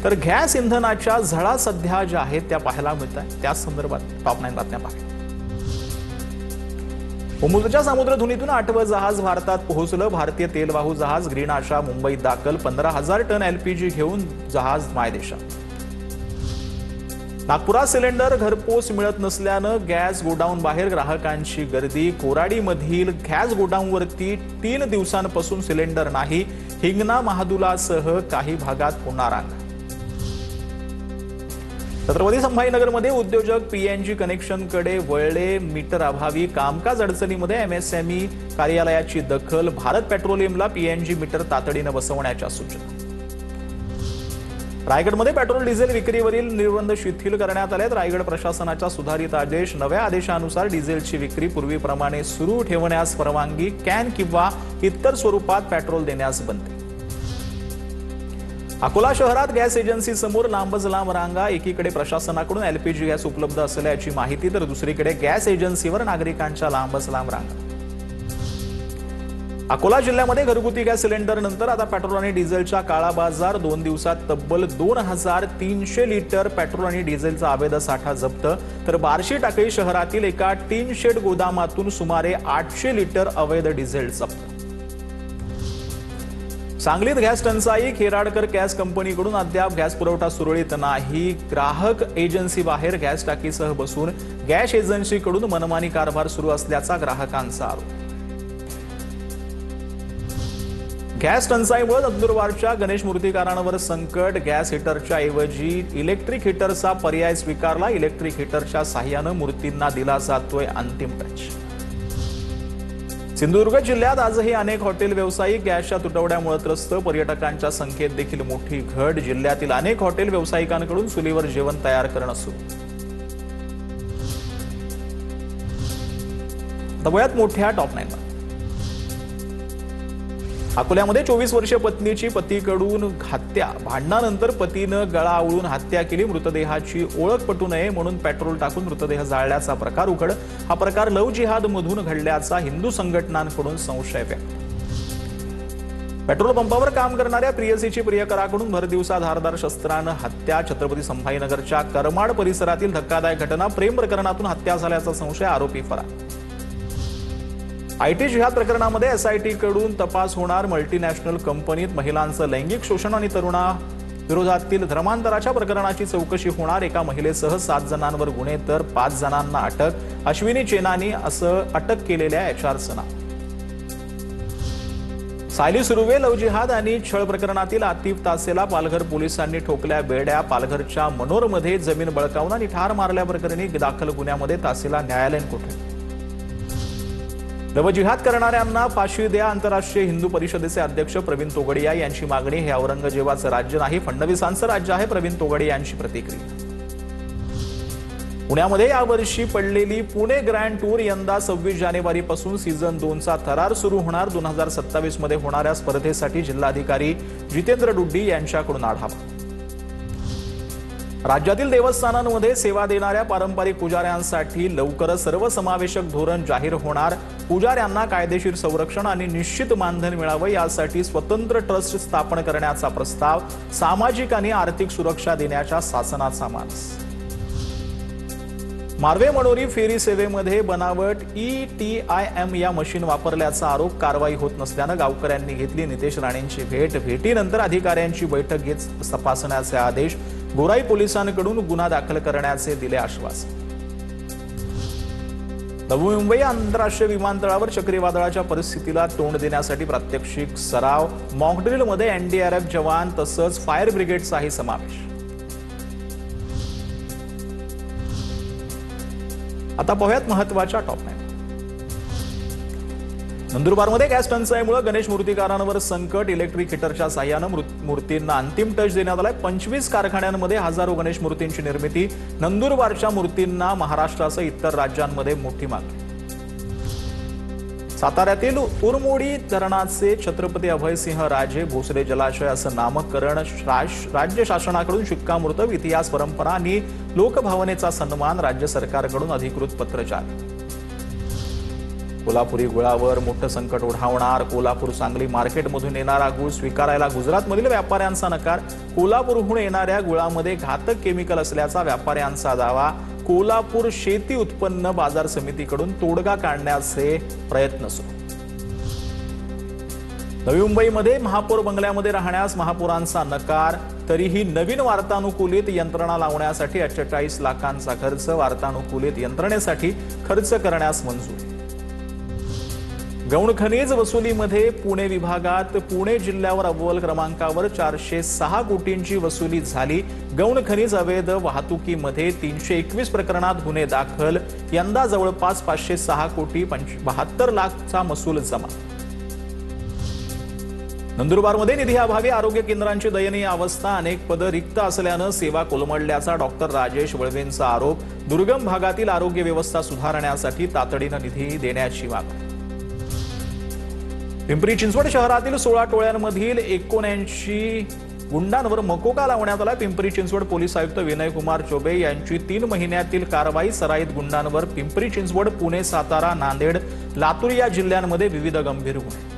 तर गॅस इंधनाच्या झळा सध्या ज्या आहेत त्या पाहायला मिळत आहेत, त्या संदर्भात टॉप 9 बातम्या पाहूया। होर्मुझच्या समुद्रधुनीतून 8वं जहाज भारतात पोहोचलं। भारतीय तेलवाहू जहाज ग्रीन आशा मुंबईत दाखल। 15,000 टन एलपीजी घेऊन जहाज मायदेशात। नागपुरात सिलेंडर घरपोच मिळत नसल्यानं गॅस गोडाऊन बाहेर ग्राहकांची गर्दी। कोराडीमधील गॅस गोडाऊनवरती 3 दिवसांपासून सिलेंडर नाही। हिंगणा महादुलासह काही भागात पुन्हा रांगा। छत्रपती संभाजीनगरमध्ये उद्योजक पीएनजी कनेक्शनकडे वळले। मीटर अभावी कामकाज अडचणीमध्ये एमएसएमई कार्यालयाची दखल। भारत पेट्रोलियमला पीएनजी मीटर तातडीने बसवण्याच्या सूचना। रायगडमध्ये पेट्रोल डिझेल विक्रीवरील निर्बंध शिथिल करण्यात आलेत। रायगड प्रशासनाचा सुधारित आदेश। नव्या आदेशानुसार डिझेलची विक्री पूर्वीप्रमाणे सुरू ठेवण्यास परवानगी। कॅन किंवा इतर स्वरूपात पेट्रोल देण्यास बंदी। अकोला शहरात गॅस एजन्सी समोर लांबच लांब रांगा। एकीकडे प्रशासनाकडून एलपीजी गॅस उपलब्ध असल्याची माहिती, तर दुसरीकडे गॅस एजन्सीवर नागरिकांच्या लांबच लांब रांगा। अकोला जिल्ह्यामध्ये घरगुती गॅस सिलेंडर नंतर आता पेट्रोल आणि डिझेलचा काळा बाजार। 2 दिवसात तब्बल 2,300 लिटर पेट्रोल आणि डिझेलचा अवैध साठा जप्त। तर बार्शी टाकळी शहरातील एका टीन शेड गोदामातून सुमारे 800 लिटर अवैध डिझेल जप्त। सांगलीत गॅस टंचाई। खेराडकर गॅस कंपनीकडून अद्याप गॅस पुरवठा सुरळीत नाही। ग्राहक एजन्सी बाहेर गॅस टाकीसह बसून गॅस एजन्सीकडून मनमानी कारभार सुरू असल्याचा ग्राहकांचा आरोप। गॅस टंचाईमुळे नंदुरबारच्या गणेश मूर्तिकारांवर संकट। गॅस हिटरच्या ऐवजी इलेक्ट्रिक हिटरचा पर्याय स्वीकारला। इलेक्ट्रिक हिटरच्या साहाय्याने मूर्तींना दिला जातोय अंतिम टच। सिंधुदुर्ग जिल्ह्यात आजही अनेक हॉटेल व्यावसायिक गॅसच्या तुटवड्यामुळे त्रस्त। पर्यटकांच्या संख्येत देखील मोठी घट। जिल्ह्यातील अनेक हॉटेल व्यावसायिकांकडून चुलीवर जेवण तयार करणं सुरू। तबयात मोठ्या टॉप 9 अकोल्यामध्ये 24 वर्षीय पत्नीची पतीकडून हत्या। भांडणानंतर पतीनं गळा आवळून हत्या केली। मृतदेहाची ओळख पटू नये म्हणून पेट्रोल टाकून मृतदेह जाळल्याचा प्रकार उघड। हा प्रकार लव्ह जिहाद मधून घडल्याचा हिंदू संघटनांकडून संशय व्यक्त। पेट्रोल पंपावर काम करणाऱ्या प्रियसीची प्रियकराकडून भरदिवसा धारदार शस्त्रानं हत्या। छत्रपती संभाजीनगरच्या करमाड परिसरातील धक्कादायक घटना। प्रेम प्रकरणातून हत्या झाल्याचा संशय, आरोपी फरार। आयटी जिहाद प्रकरणामध्ये एसआयटीकडून तपास होणार। मल्टीनॅशनल कंपनीत महिलांचं लैंगिक शोषण आणि तरुणा विरोधातील धर्मांतराच्या प्रकरणाची चौकशी होणार। एका महिलेसह 7 जणांवर गुन्हे तर 5 जणांना अटक। अश्विनी चेनानी असं अटक केलेल्या एचआरचं नाव। सायली सुर्वे लव्ह जिहाद आणि छळ प्रकरणातील आतिफ तासेला पालघर पोलिसांनी ठोकल्या बेड्या। पालघरच्या मनोरमध्ये जमीन बळकावून आणि ठार मारल्याप्रकरणी दाखल गुन्ह्यामध्ये तासेला न्यायालयीन कोठडी। लव्ह जिहाद करणाऱ्यांना फाशी द्या। आंतरराष्ट्रीय हिंदू परिषदेचे अध्यक्ष प्रवीण तोगडिया यांची मागणी। हे औरंगजेबाचं राज्य नाही, फडणवीसांचं राज्य आहे, प्रवीण तोगडिया यांची प्रतिक्रिया। पुण्यामध्ये यावर्षी पडलेली पुणे ग्रँड टूर यंदा 26 जानेवारीपासून सीझन 2चा थरार सुरू होणार। 2027 मध्ये होणाऱ्या स्पर्धेसाठी जिल्हाधिकारी जितेंद्र डुड्डी यांच्याकडून आढावा। राज्यातील देवस्थानांमध्ये सेवा देणाऱ्या पारंपरिक पुजाऱ्यांसाठी लवकरच सर्वसमावेशक धोरण जाहीर होणार। पुजाऱ्यांना कायदेशीर संरक्षण आणि निश्चित मानधन मिळावं यासाठी स्वतंत्र ट्रस्ट स्थापन करण्याचा प्रस्ताव। सामाजिक आणि आर्थिक सुरक्षा देण्याच्या शासनाचा मानस। मार्वे मनोरी फेरी सेवेमध्ये बनावट ETIM या मशीन वापरल्याचा आरोप। कारवाई होत नसल्यानं गावकऱ्यांनी घेतली नितेश राणेंची भेट। भेटीनंतर अधिकाऱ्यांची बैठक घेत तपासण्याचे आदेश। गोराई पोलिसांकडून गुन्हा दाखल करण्याचे दिले आश्वासन। नवी मुंबई आंतरराष्ट्रीय विमानतळावर चक्रीवादळाच्या परिस्थितीला तोंड देण्यासाठी प्रात्यक्षिक सराव। मॉकड्रिलमध्ये एनडीआरएफ जवान तसंच फायर ब्रिगेडचाही समावेश। आता पाहूयात महत्त्वाच्या टॉप 9। नंदुरबारमध्ये गॅस टंचाईमुळे गणेश मूर्तिकारांवर संकट। इलेक्ट्रिक हिटरच्या साहाय्याने मूर्तींना अंतिम टच देण्यात आलाय। 25 कारखान्यांमध्ये हजारो गणेश मूर्तींची निर्मिती। नंदुरबारच्या मूर्तींना महाराष्ट्रासह इतर राज्यांमध्ये मोठी मागणी। साताऱ्यातील उरमोडी धरणाचे छत्रपती अभयसिंह राजे भोसले जलाशय असं नामकरण। राज्य शासनाकडून शिक्कामोर्तब। इतिहास, परंपरा आणि लोकभावनेचा सन्मान। राज्य सरकारकडून अधिकृत पत्र जारी। कोल्हापुरी गुळावर मोठं संकट ओढावणार. कोल्हापूर सांगली मार्केटमधून येणारा गुळ स्वीकारायला गुजरातमधील व्यापाऱ्यांचा नकार. कोल्हापूरहून येणाऱ्या गुळामध्ये घातक केमिकल असल्याचा व्यापाऱ्यांचा दावा. कोल्हापूर शेती उत्पन्न बाजार समितीकडून तोडगा काढण्याचे प्रयत्न सुरू. नवी मुंबईमध्ये महापौर बंगल्यामध्ये राहण्यास महापौरांचा नकार. तरीही नवीन वार्तानुकूलित यंत्रणा लावण्यासाठी 48 लाखांचा खर्च. वार्तानुकूलित यंत्रणेसाठी खर्च करण्यास मंजूर. गौण खनिज वसुलीमध्ये पुणे विभागात पुणे जिल्ह्यावर अव्वल क्रमांकावर 406 कोटींची वसुली झाली. गौण खनिज अवैध वाहतुकीमध्ये 321 प्रकरणात गुन्हे दाखल. यंदा जवळपास 506 कोटी 72 लाखचा महसूल जमा. नंदुरबारमध्ये निधीअभावी आरोग्य केंद्रांची दयनीय अवस्था. अनेक पदं रिक्त असल्यानं सेवा कोलमडल्याचा डॉक्टर राजेश वळवेंचा आरोप. दुर्गम भागातील आरोग्य व्यवस्था सुधारण्यासाठी तातडीनं निधी देण्याची मागणी. पिंपरी चिंचवड शहरातील 16 टोळ्यांमधील 79 गुंडांवर मकोका लावण्यात आला. पिंपरी चिंचवड पोलीस आयुक्त विनय कुमार चौबे यांची 3 महिन्यातील कारवाई. सराईत गुंडांवर पिंपरी चिंचवड, पुणे, सातारा, नांदेड, लातूर या जिल्ह्यांमध्ये विविध गंभीर गुन्हे.